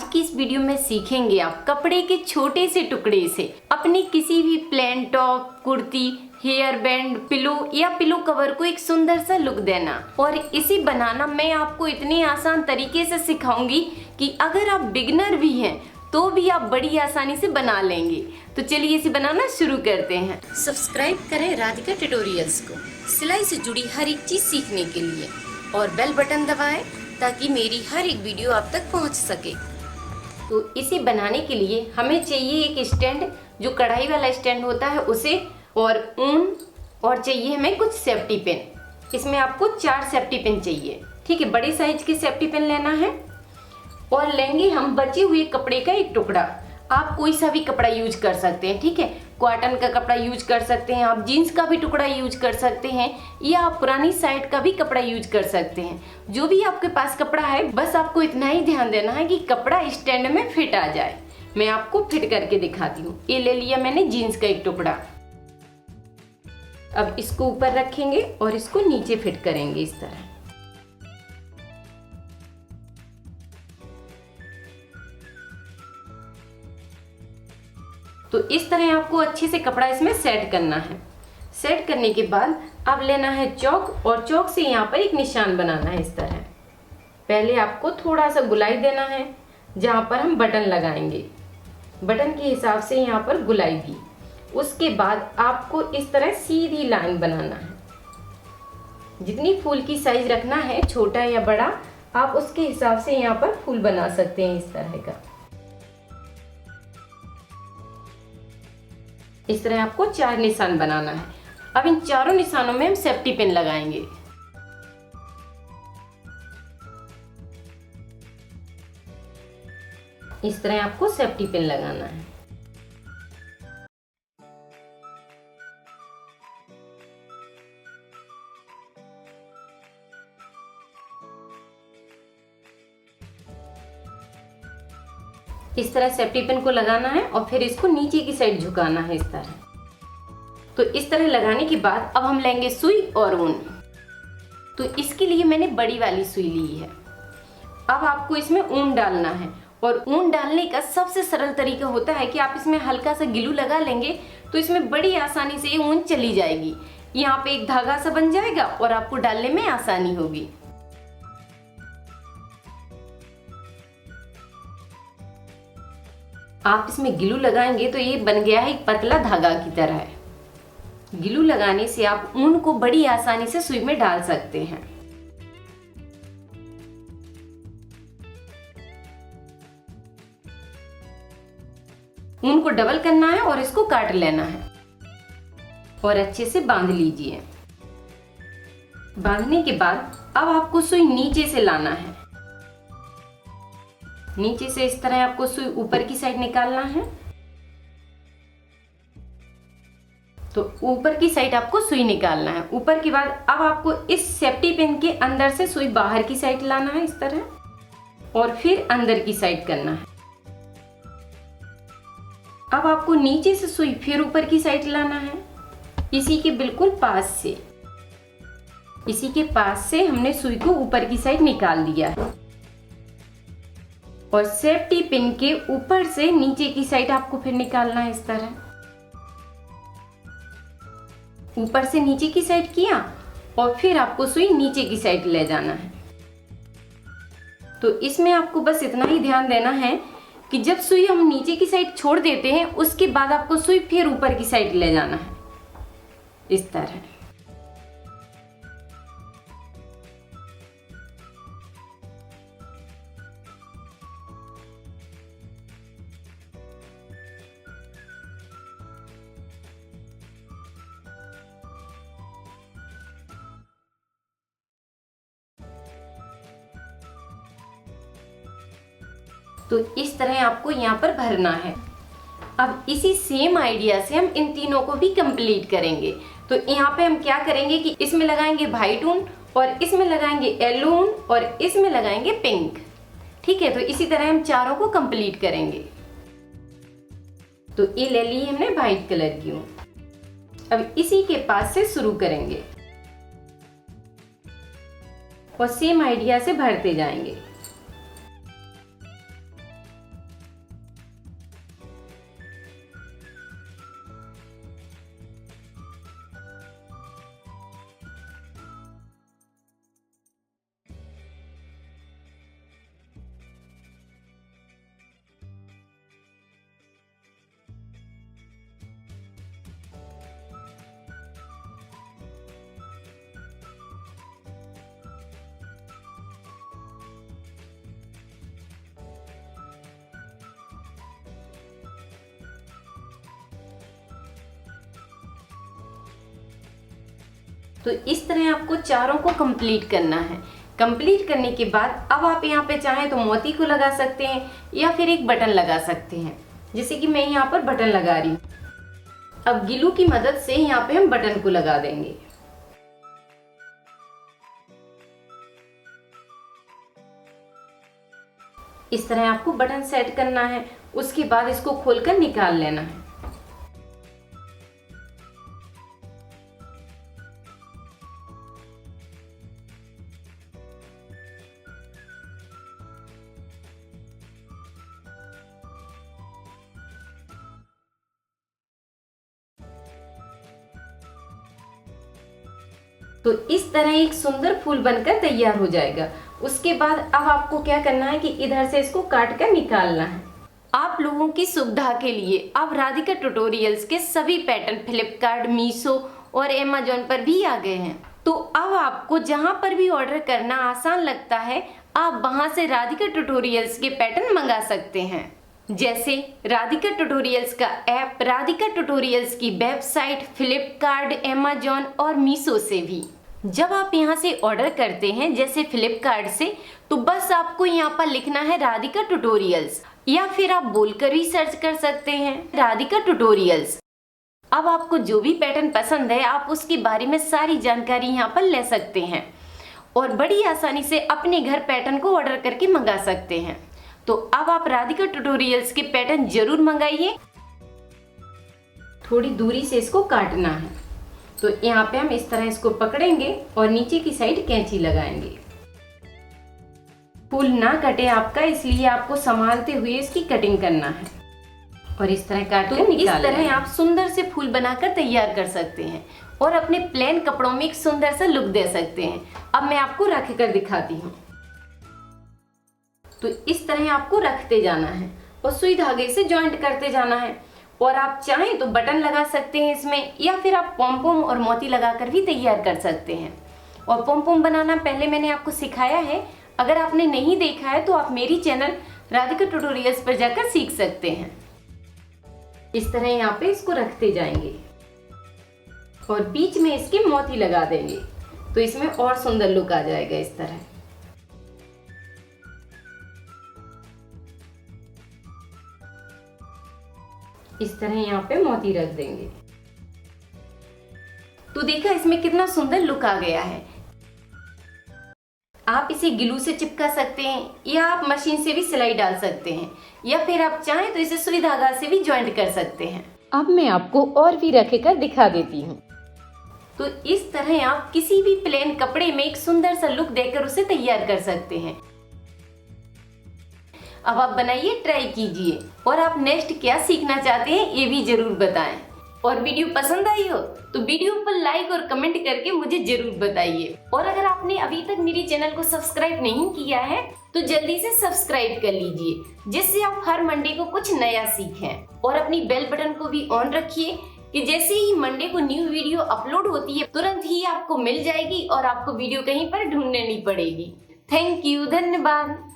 आज की इस वीडियो में सीखेंगे आप कपड़े के छोटे से टुकड़े से अपनी किसी भी plain top, kurti, hair band, pillow या पिलो कवर को एक सुंदर सा लुक देना। और इसे बनाना मैं आपको इतने आसान तरीके से सिखाऊंगी कि अगर आप बिगिनर भी हैं तो भी आप बड़ी आसानी से बना लेंगे। तो चलिए इसे बनाना शुरू करते हैं। सब्सक्राइब करें राधिका ट्यूटोरियल्स को सिलाई से जुड़ी हर एक चीज सीखने के लिए और बेल बटन दबाएं ताकि मेरी हर एक वीडियो आप तक पहुंच सके। तो इसे बनाने के लिए हमें चाहिए एक स्टैंड, जो कढ़ाई वाला स्टैंड होता है उसे, और ऊन, और चाहिए हमें कुछ सेफ्टी पिन। इसमें आपको 4 सेफ्टी पिन चाहिए, ठीक है। बड़े साइज के सेफ्टी पिन लेना है। और लेंगे हम बचे हुए कपड़े का एक टुकड़ा। आप कोई सा भी कपड़ा यूज कर सकते हैं, ठीक है। कॉटन का कपड़ा यूज कर सकते हैं, आप जीन्स का भी टुकड़ा यूज कर सकते हैं, या आप पुरानी साइड का भी कपड़ा यूज कर सकते हैं। जो भी आपके पास कपड़ा है, बस आपको इतना ही ध्यान देना है कि कपड़ा स्टैंड में फिट आ जाए। मैं आपको फिट करके दिखाती हूँ। ये ले लिया मैंने जीन्स का एक टुकड़ा। अब इसको ऊपर रखेंगे और इसको नीचे फिट करेंगे इस तरह। तो इस तरह आपको अच्छे से कपड़ा इसमें सेट करना है। सेट करने के बाद अब लेना है चौक, और चौक से यहाँ पर एक निशान बनाना है इस तरह। पहले आपको थोड़ा सा गुलाई देना है जहाँ पर हम बटन लगाएंगे। बटन के हिसाब से यहाँ पर गुलाई दी। उसके बाद आपको इस तरह सीधी लाइन बनाना है। जितनी फूल की साइज रखना है, छोटा या बड़ा, आप उसके हिसाब से यहाँ पर फूल बना सकते हैं इस तरह का। इस तरह आपको 4 निशान बनाना है। अब इन चारों निशानों में हम सेफ्टी पिन लगाएंगे। इस तरह आपको सेफ्टी पिन लगाना है। इस तरह सेफ्टी पिन को लगाना है और फिर इसको नीचे की साइड झुकाना है इस तरह। तो इस तरह लगाने के बाद अब हम लेंगे सुई और ऊन। तो इसके लिए मैंने बड़ी वाली सुई ली है। अब आपको इसमें ऊन डालना है, और ऊन डालने का सबसे सरल तरीका होता है कि आप इसमें हल्का सा ग्लू लगा लेंगे तो इसमें बड़ी आसानी से ये ऊन चली जाएगी। यहाँ पे एक धागा सा बन जाएगा और आपको डालने में आसानी होगी। आप इसमें ग्लू लगाएंगे तो ये बन गया है एक पतला धागा की तरह। ग्लू लगाने से आप ऊन को बड़ी आसानी से सुई में डाल सकते हैं। ऊन को डबल करना है और इसको काट लेना है और अच्छे से बांध लीजिए। बांधने के बाद अब आपको सुई नीचे से लाना है। नीचे से इस तरह आपको सुई ऊपर की साइड निकालना है। तो ऊपर की साइड आपको सुई निकालना है। ऊपर के बाद अब आपको इस सेफ्टी पिन के अंदर से सुई बाहर की साइड लाना है इस तरह, और फिर अंदर की साइड करना है। अब आपको नीचे से सुई फिर ऊपर की साइड लाना है, इसी के बिल्कुल पास से। इसी के पास से हमने सुई को ऊपर की साइड निकाल दिया है। और सेफ्टी पिन के ऊपर से नीचे की साइड आपको फिर निकालना है इस तरह। ऊपर से नीचे की साइड किया और फिर आपको सुई नीचे की साइड ले जाना है। तो इसमें आपको बस इतना ही ध्यान देना है कि जब सुई हम नीचे की साइड छोड़ देते हैं, उसके बाद आपको सुई फिर ऊपर की साइड ले जाना है इस तरह। तो इस तरह आपको यहाँ पर भरना है। अब इसी सेम आइडिया से हम इन तीनों को भी कंप्लीट करेंगे। तो यहाँ पे हम क्या करेंगे कि इसमें लगाएंगे व्हाइट ऊन, और इसमें लगाएंगे येलो ऊन, और इसमें लगाएंगे पिंक, ठीक है। तो इसी तरह हम चारों को कंप्लीट करेंगे। तो ये ले ली हमने व्हाइट कलर की ऊन। अब इसी के पास से शुरू करेंगे और सेम आइडिया से भरते जाएंगे। तो इस तरह आपको चारों को कंप्लीट करना है। कंप्लीट करने के बाद अब आप यहाँ पे चाहें तो मोती को लगा सकते हैं या फिर एक बटन लगा सकते हैं, जैसे कि मैं यहाँ पर बटन लगा रही हूँ। अब ग्लू की मदद से यहाँ पे हम बटन को लगा देंगे। इस तरह आपको बटन सेट करना है। उसके बाद इसको खोलकर निकाल लेना है। तो इस तरह एक सुंदर फूल बनकर तैयार हो जाएगा। उसके बाद अब आपको क्या करना है कि इधर से इसको काट कर निकालना है। आप लोगों की सुविधा के लिए अब राधिका ट्यूटोरियल्स के सभी पैटर्न फ्लिपकार्ट, मीशो और अमेज़न पर भी आ गए हैं। तो अब आपको जहां पर भी ऑर्डर करना आसान लगता है, आप वहां से राधिका ट्यूटोरियल्स के पैटर्न मंगा सकते हैं। जैसे राधिका ट्यूटोरियल्स का ऐप, राधिका ट्यूटोरियल्स की वेबसाइट, फ्लिपकार्ट, अमेज़न और मीशो से भी। जब आप यहाँ से ऑर्डर करते हैं, जैसे फ्लिपकार्ट से, तो बस आपको यहाँ पर लिखना है राधिका ट्यूटोरियल्स, या फिर आप बोलकर भी सर्च कर सकते हैं राधिका ट्यूटोरियल्स। अब आपको जो भी पैटर्न पसंद है, आप उसके बारे में सारी जानकारी यहाँ पर ले सकते हैं और बड़ी आसानी से अपने घर पैटर्न को ऑर्डर करके मंगा सकते हैं। तो अब आप राधिका ट्यूटोरियल्स के पैटर्न जरूर मंगाइए। थोड़ी दूरी से इसको काटना है। तो यहाँ पे हम इस तरह इसको पकड़ेंगे और नीचे की साइड कैंची लगाएंगे। फूल ना कटे आपका, इसलिए आपको संभालते हुए इसकी कटिंग करना है और इस तरह काट कर निकाल। इस तरह आप सुंदर से फूल बनाकर तैयार कर सकते हैं और अपने प्लेन कपड़ों में एक सुंदर सा लुक दे सकते हैं। अब मैं आपको रख कर दिखाती हूँ। तो इस तरह आपको रखते जाना है और सुई धागे से जॉइंट करते जाना है। और आप चाहें तो बटन लगा सकते हैं इसमें, या फिर आप पॉम-पॉम और मोती लगाकर भी तैयार कर सकते हैं। और पॉम-पॉम बनाना पहले मैंने आपको सिखाया है। अगर आपने नहीं देखा है तो आप मेरी चैनल राधिका ट्यूटोरियल्स पर जाकर सीख सकते हैं। इस तरह यहाँ पे इसको रखते जाएंगे और बीच में इसके मोती लगा देंगे, तो इसमें और सुंदर लुक आ जाएगा। इस तरह यहाँ पे मोती रख देंगे। तो देखा इसमें कितना सुंदर लुक आ गया है। आप इसे ग्लू से चिपका सकते हैं या आप मशीन से भी सिलाई डाल सकते हैं, या फिर आप चाहें तो इसे सुई धागा से भी ज्वाइंट कर सकते हैं। अब मैं आपको और भी रख कर दिखा देती हूँ। तो इस तरह आप किसी भी प्लेन कपड़े में एक सुंदर सा लुक देकर उसे तैयार कर सकते हैं। अब आप बनाइए, ट्राई कीजिए और आप नेक्स्ट क्या सीखना चाहते हैं ये भी जरूर बताएं। और वीडियो पसंद आई हो तो वीडियो पर लाइक और कमेंट करके मुझे जरूर बताइए। और अगर आपने अभी तक मेरी चैनल को सब्सक्राइब नहीं किया है तो जल्दी से सब्सक्राइब कर लीजिए, जिससे आप हर मंडे को कुछ नया सीखें। और अपनी बेल बटन को भी ऑन रखिए कि जैसे ही मंडे को न्यू वीडियो अपलोड होती है तुरंत ही आपको मिल जाएगी और आपको वीडियो कहीं पर ढूंढनी नहीं पड़ेगी। थैंक यू, धन्यवाद।